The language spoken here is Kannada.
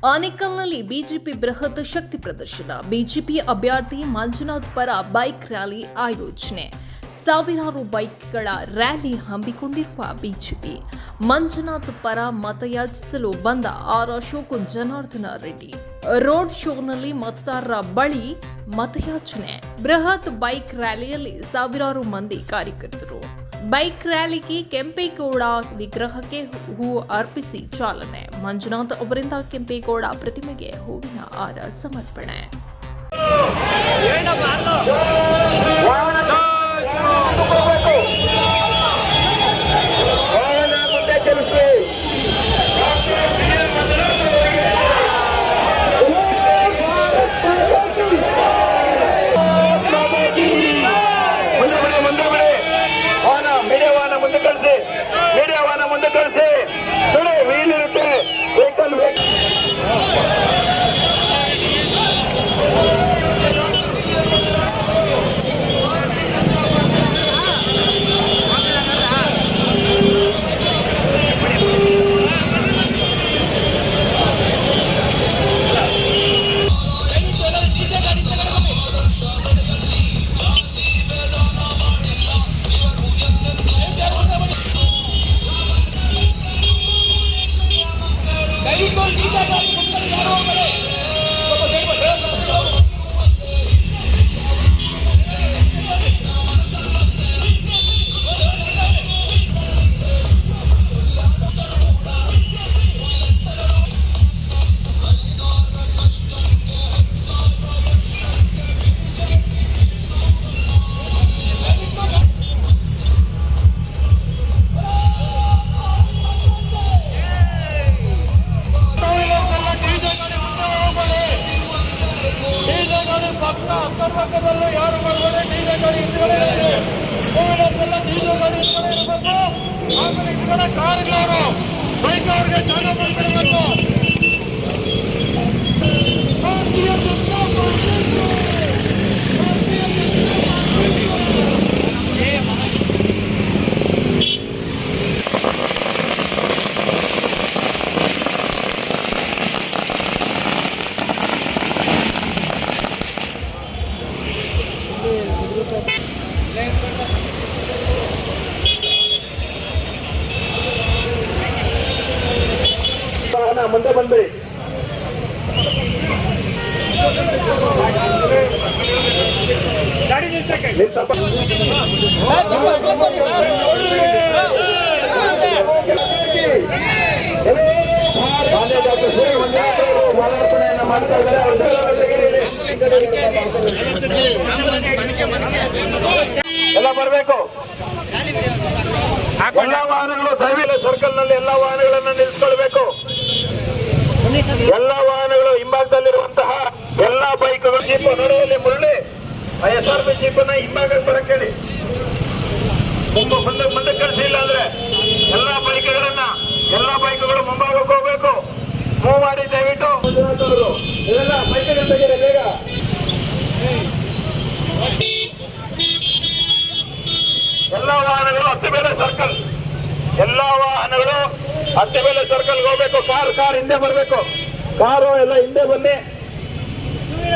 ಆನೇಕಲ್ನಲ್ಲಿ ಬಿಜೆಪಿ ಬೃಹತ್ ಶಕ್ತಿ ಪ್ರದರ್ಶನ. ಬಿಜೆಪಿ ಅಭ್ಯರ್ಥಿ ಮಂಜುನಾಥ್ ಪರ ಬೈಕ್ ರ್ಯಾಲಿ ಆಯೋಜನೆ. ಸಾವಿರಾರು ಬೈಕ್ಗಳ ರ್ಯಾಲಿ ಹಮ್ಮಿಕೊಂಡಿರುವ ಬಿಜೆಪಿ. ಮಂಜುನಾಥ್ ಪರ ಮತಯಾಚಿಸಲು ಬಂದ ಆರ್ ಅಶೋಕ್ ಜನಾರ್ದನ ರೆಡ್ಡಿ ರೋಡ್ ಶೋನಲ್ಲಿ ಮತದಾರರ ಬಳಿ ಮತಯಾಚನೆ. ಬೃಹತ್ ಬೈಕ್ ರ್ಯಾಲಿಯಲ್ಲಿ ಸಾವಿರಾರು ಮಂದಿ ಕಾರ್ಯಕರ್ತರು. ಬೈಕ್ ರ್ಯಾಲಿಗೆ ಕೆಂಪೇಗೌಡ ವಿಗ್ರಹಕ್ಕೆ ಹೂ ಅರ್ಪಿಸಿ ಚಾಲನೆ. ಮಂಜುನಾಥ್ ಅವರಿಂದ ಕೆಂಪೇಗೌಡ ಪ್ರತಿಮೆಗೆ ಹೂವಿನ ಹಾರ ಸಮರ್ಪಣೆ. ಮುಂದೆ ಕಳಿಸಿ ವೀಲಿರುತ್ತೆ ವೆಹಿಕಲ್ ಅಕ್ಕಪಕ್ಕದಲ್ಲೂ ಯಾರು ಮಾಡಬೇಡಿ. ಡೀಸೆ ಗಾಡಿ ಹಿಂದ್ಗಡೆ ಟೂವೀಲರ್ಸ್ ಎಲ್ಲ ಡೀಸೆ ಗಾಡಿ ಹಿಂದ್ಗಡೆ ಇರಬೇಕು. ಆಮೇಲೆ ಹಿಂದ್ಗಡೆ ಕಾರುಗಳವರು ಬೈಕ್ ಅವ್ರಿಗೆ ಜಾಗ ಮಾಡಿಬಿಡಬೇಕು. ಮುಂದೆ ಬಂದ್ರಿ. ಮಾಲಾರ್ಪಣೆಯನ್ನು ಮಾಡ್ತಾ ಇದ್ದಾರೆ. ಎಲ್ಲ ಬರಬೇಕು. ಎಲ್ಲ ವಾಹನಗಳು ದಯವಿಟ್ಟು ಸರ್ಕಲ್ ನಲ್ಲಿ ಎಲ್ಲ ವಾಹನಗಳನ್ನು ನಿಲ್ಲಿಸಿಕೊಳ್ಬೇಕು. ಎಲ್ಲ ವಾಹನಗಳು ಹಿಂಭಾಗದಲ್ಲಿರುವಂತಹ ಎಲ್ಲ ಬೈಕ್ಗಳು ಜೀಪ್ ನಡುವಲ್ಲಿ ಮುರಳಿ SRP ಜೀಪ್ ಅನ್ನ ಹಿಂಭಾಗಕ್ಕೆ ಬರಕ್ಕೆ ಹೇಳಿ. ಮುಂದೆ ಕಳಿಸಿಲ್ಲ ಅಂದ್ರೆ ಎಲ್ಲ ಬೈಕ್ಗಳು ಮುಂಭಾಗಕ್ಕೆ ಹೋಗ್ಬೇಕು. ಮೂವ್ ಮಾಡಿ ದಯವಿಟ್ಟು. ಎಲ್ಲ ಬೈಕ್ಗಳು ತೆಗೀರಿ ಬೇಗ. ಎಲ್ಲ ವಾಹನಗಳು ಹತ್ತಿಬೇಲೆ ಸರ್ಕಲ್. ಎಲ್ಲ ವಾಹನಗಳು ಹತ್ತಿಬೇಲೆ ಸರ್ಕಲ್ ಹೋಗ್ಬೇಕು. ಕಾರ್ ಹಿಂದೆ ಬರಬೇಕು. ಕಾರು ಎಲ್ಲ ಹಿಂದೆ ಬನ್ನಿ.